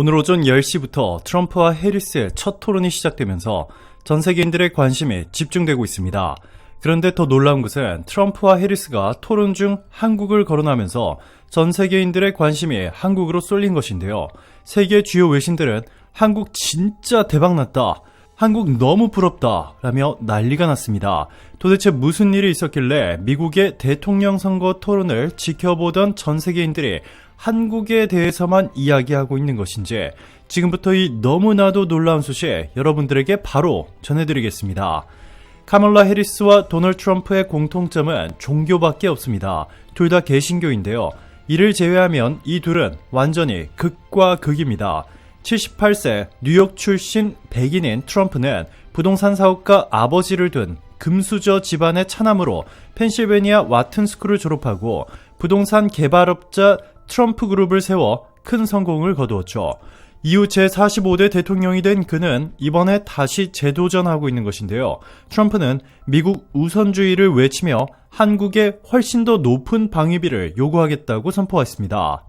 오늘 오전 10시부터 트럼프와 해리스의 첫 토론이 시작되면서 전 세계인들의 관심이 집중되고 있습니다. 그런데 더 놀라운 것은 트럼프와 해리스가 토론 중 한국을 거론하면서 전 세계인들의 관심이 한국으로 쏠린 것인데요. 세계 주요 외신들은 한국 진짜 대박났다, 한국 너무 부럽다 라며 난리가 났습니다. 도대체 무슨 일이 있었길래 미국의 대통령 선거 토론을 지켜보던 전 세계인들이 한국에 대해서만 이야기하고 있는 것인지, 지금부터 이 너무나도 놀라운 소식 여러분들에게 바로 전해드리겠습니다. 카멀라 해리스와 도널드 트럼프의 공통점은 종교밖에 없습니다. 둘 다 개신교인데요. 이를 제외하면 이 둘은 완전히 극과 극입니다. 78세 뉴욕 출신 백인인 트럼프는 부동산 사업가 아버지를 둔 금수저 집안의 차남으로 펜실베니아 와튼스쿨을 졸업하고 부동산 개발업자 트럼프 그룹을 세워 큰 성공을 거두었죠. 이후 제45대 대통령이 된 그는 이번에 다시 재도전하고 있는 것인데요. 트럼프는 미국 우선주의를 외치며 한국에 훨씬 더 높은 방위비를 요구하겠다고 선포했습니다.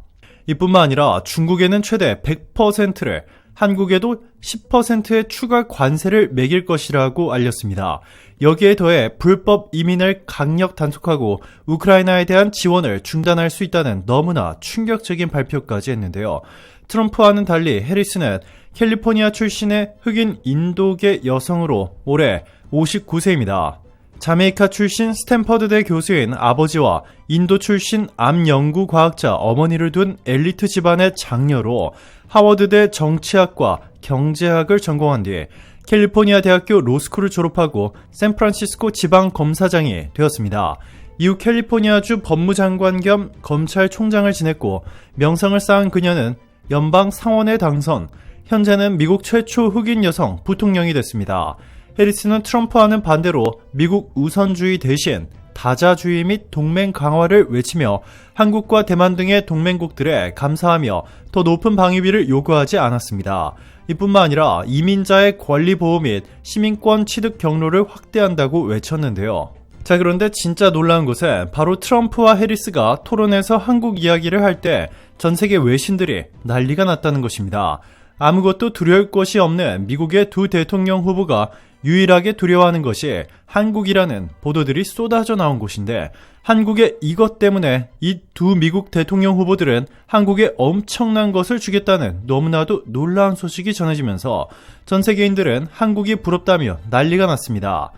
이뿐만 아니라 중국에는 최대 100%를, 한국에도 10%의 추가 관세를 매길 것이라고 알렸습니다. 여기에 더해 불법 이민을 강력 단속하고 우크라이나에 대한 지원을 중단할 수 있다는 너무나 충격적인 발표까지 했는데요. 트럼프와는 달리 해리스는 캘리포니아 출신의 흑인 인도계 여성으로 올해 59세입니다. 자메이카 출신 스탠퍼드대 교수인 아버지와 인도 출신 암 연구 과학자 어머니를 둔 엘리트 집안의 장녀로 하워드대 정치학과 경제학을 전공한 뒤 캘리포니아 대학교 로스쿨을 졸업하고 샌프란시스코 지방검사장이 되었습니다. 이후 캘리포니아주 법무장관 겸 검찰총장을 지냈고 명성을 쌓은 그녀는 연방 상원에 당선, 현재는 미국 최초 흑인 여성 부통령이 됐습니다. 해리스는 트럼프와는 반대로 미국 우선주의 대신 다자주의 및 동맹 강화를 외치며 한국과 대만 등의 동맹국들에 감사하며 더 높은 방위비를 요구하지 않았습니다. 이뿐만 아니라 이민자의 권리 보호 및 시민권 취득 경로를 확대한다고 외쳤는데요. 자, 그런데 진짜 놀라운 것은 바로 트럼프와 해리스가 토론에서 한국 이야기를 할 때 전 세계 외신들이 난리가 났다는 것입니다. 아무것도 두려울 것이 없는 미국의 두 대통령 후보가 유일하게 두려워하는 것이 한국이라는 보도들이 쏟아져 나온 곳인데, 한국의 이것 때문에 이 두 미국 대통령 후보들은 한국에 엄청난 것을 주겠다는 너무나도 놀라운 소식이 전해지면서 전 세계인들은 한국이 부럽다며 난리가 났습니다.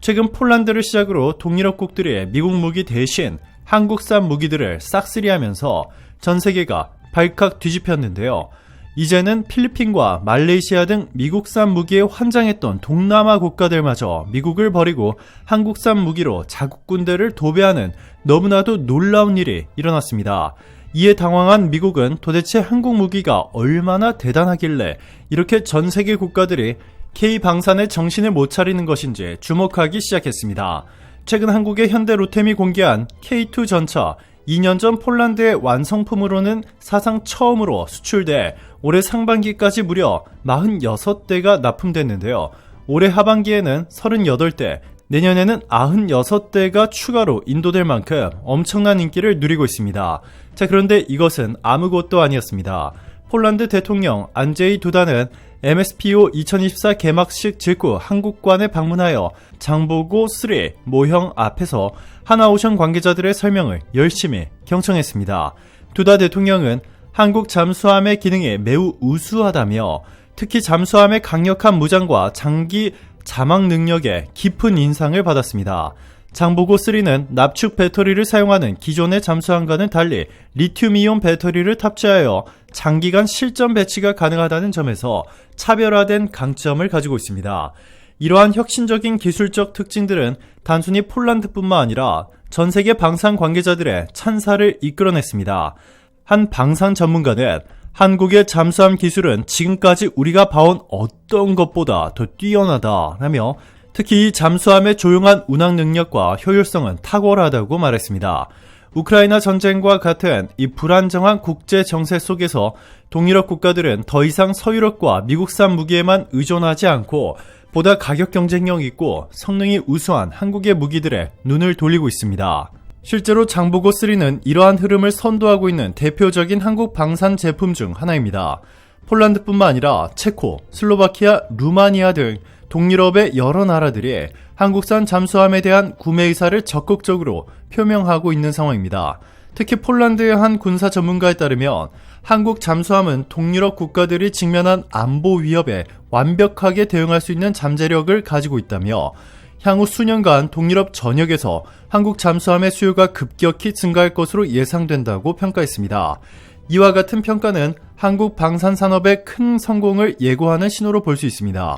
최근 폴란드를 시작으로 동유럽국들이 미국 무기 대신 한국산 무기들을 싹쓸이하면서 전 세계가 발칵 뒤집혔는데요. 이제는 필리핀과 말레이시아 등 미국산 무기에 환장했던 동남아 국가들마저 미국을 버리고 한국산 무기로 자국 군대를 도배하는 너무나도 놀라운 일이 일어났습니다. 이에 당황한 미국은 도대체 한국 무기가 얼마나 대단하길래 이렇게 전 세계 국가들이 K방산에 정신을 못 차리는 것인지 주목하기 시작했습니다. 최근 한국의 현대 로템이 공개한 K2 전차, 2년 전 폴란드의 완성품으로는 사상 처음으로 수출돼 올해 상반기까지 무려 46대가 납품됐는데요. 올해 하반기에는 38대, 내년에는 96대가 추가로 인도될 만큼 엄청난 인기를 누리고 있습니다. 자, 그런데 이것은 아무것도 아니었습니다. 폴란드 대통령 안제이 두다는 MSPO 2024 개막식 직후 한국관에 방문하여 장보고 3 모형 앞에서 하나오션 관계자들의 설명을 열심히 경청했습니다. 두다 대통령은 한국 잠수함의 기능이 매우 우수하다며 특히 잠수함의 강력한 무장과 장기 자막 능력에 깊은 인상을 받았습니다. 장보고 3는 납축 배터리를 사용하는 기존의 잠수함과는 달리 리튬이온 배터리를 탑재하여 장기간 실전 배치가 가능하다는 점에서 차별화된 강점을 가지고 있습니다. 이러한 혁신적인 기술적 특징들은 단순히 폴란드뿐만 아니라 전 세계 방산 관계자들의 찬사를 이끌어냈습니다. 한 방산 전문가는 한국의 잠수함 기술은 지금까지 우리가 봐온 어떤 것보다 더 뛰어나다라며 특히 이 잠수함의 조용한 운항 능력과 효율성은 탁월하다고 말했습니다. 우크라이나 전쟁과 같은 이 불안정한 국제 정세 속에서 동유럽 국가들은 더 이상 서유럽과 미국산 무기에만 의존하지 않고 보다 가격 경쟁력 있고 성능이 우수한 한국의 무기들에 눈을 돌리고 있습니다. 실제로 장보고3는 이러한 흐름을 선도하고 있는 대표적인 한국 방산 제품 중 하나입니다. 폴란드뿐만 아니라 체코, 슬로바키아, 루마니아 등 동유럽의 여러 나라들이 한국산 잠수함에 대한 구매 의사를 적극적으로 표명하고 있는 상황입니다. 특히 폴란드의 한 군사 전문가에 따르면 한국 잠수함은 동유럽 국가들이 직면한 안보 위협에 완벽하게 대응할 수 있는 잠재력을 가지고 있다며 향후 수년간 동유럽 전역에서 한국 잠수함의 수요가 급격히 증가할 것으로 예상된다고 평가했습니다. 이와 같은 평가는 한국 방산산업의 큰 성공을 예고하는 신호로 볼 수 있습니다.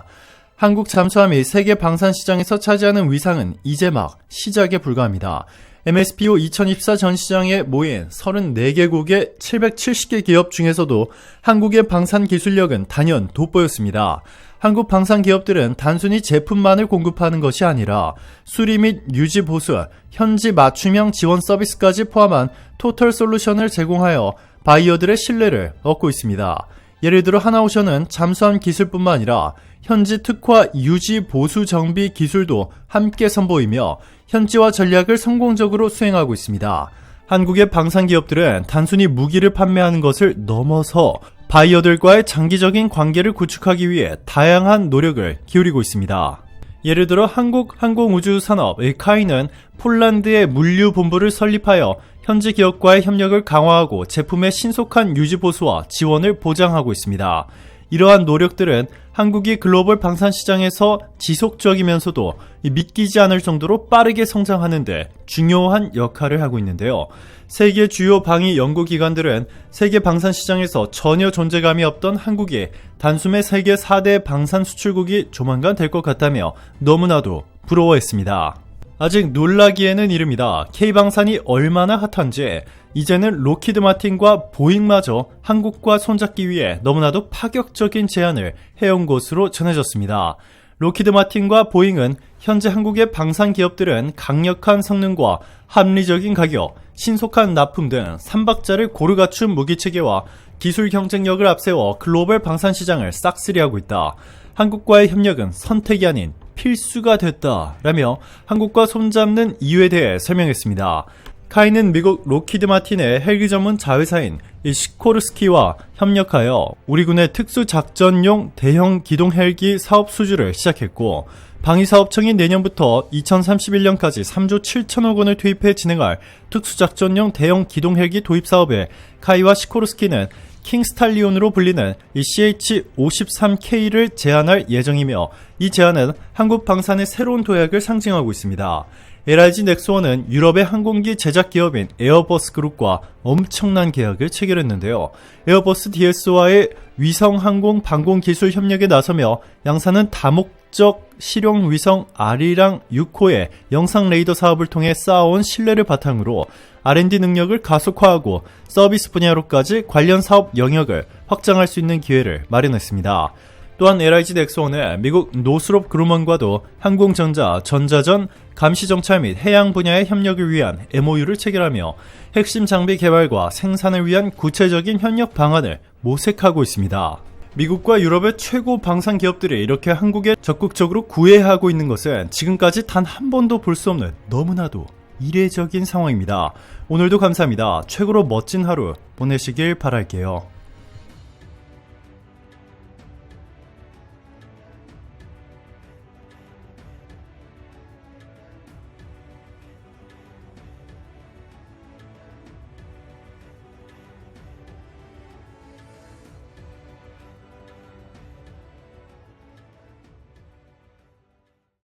한국 잠수함이 세계 방산 시장에서 차지하는 위상은 이제 막 시작에 불과합니다. MSPO 2024 전시장에 모인 34개국의 770개 기업 중에서도 한국의 방산 기술력은 단연 돋보였습니다. 한국 방산 기업들은 단순히 제품만을 공급하는 것이 아니라 수리 및 유지 보수, 현지 맞춤형 지원 서비스까지 포함한 토털 솔루션을 제공하여 바이어들의 신뢰를 얻고 있습니다. 예를 들어 하나오션은 잠수함 기술뿐만 아니라 현지 특화 유지 보수 정비 기술도 함께 선보이며 현지화 전략을 성공적으로 수행하고 있습니다. 한국의 방산 기업들은 단순히 무기를 판매하는 것을 넘어서 바이어들과의 장기적인 관계를 구축하기 위해 다양한 노력을 기울이고 있습니다. 예를 들어 한국항공우주산업의 카이는 폴란드의 물류본부를 설립하여 현지 기업과의 협력을 강화하고 제품의 신속한 유지 보수와 지원을 보장하고 있습니다. 이러한 노력들은 한국이 글로벌 방산 시장에서 지속적이면서도 믿기지 않을 정도로 빠르게 성장하는 데 중요한 역할을 하고 있는데요. 세계 주요 방위 연구기관들은 세계 방산 시장에서 전혀 존재감이 없던 한국이 단숨에 세계 4대 방산 수출국이 조만간 될 것 같다며 너무나도 부러워했습니다. 아직 놀라기에는 이릅니다. K방산이 얼마나 핫한지 이제는 로키드 마틴과 보잉마저 한국과 손잡기 위해 너무나도 파격적인 제안을 해온 것으로 전해졌습니다. 로키드 마틴과 보잉은 현재 한국의 방산 기업들은 강력한 성능과 합리적인 가격, 신속한 납품 등 3박자를 고루 갖춘 무기체계와 기술 경쟁력을 앞세워 글로벌 방산 시장을 싹쓸이하고 있다. 한국과의 협력은 선택이 아닌 필수가 됐다라며 한국과 손잡는 이유에 대해 설명했습니다. 카이는 미국 로키드 마틴의 헬기 전문 자회사인 시코르스키와 협력하여 우리 군의 특수작전용 대형 기동 헬기 사업 수주를 시작했고 방위사업청이 내년부터 2031년까지 3조 7천억 원을 투입해 진행할 특수작전용 대형 기동 헬기 도입 사업에 카이와 시코르스키는 킹스탈리온으로 불리는 CH-53K를 제안할 예정이며 이 제안은 한국 방산의 새로운 도약을 상징하고 있습니다. LIG 넥스원은 유럽의 항공기 제작 기업인 에어버스 그룹과 엄청난 계약을 체결했는데요. 에어버스 DS와의 위성 항공 방공 기술 협력에 나서며 양사는 다목적 실용 위성 아리랑 6호의 영상 레이더 사업을 통해 쌓아온 신뢰를 바탕으로 R&D 능력을 가속화하고 서비스 분야로까지 관련 사업 영역을 확장할 수 있는 기회를 마련했습니다. 또한 LIG 넥스원은 미국 노스롭 그루먼과도 항공전자, 전자전, 감시정찰 및 해양 분야의 협력을 위한 MOU를 체결하며 핵심 장비 개발과 생산을 위한 구체적인 협력 방안을 모색하고 있습니다. 미국과 유럽의 최고 방산 기업들이 이렇게 한국에 적극적으로 구애하고 있는 것은 지금까지 단 한 번도 볼 수 없는 너무나도 이례적인 상황입니다. 오늘도 감사합니다. 최고로 멋진 하루 보내시길 바랄게요.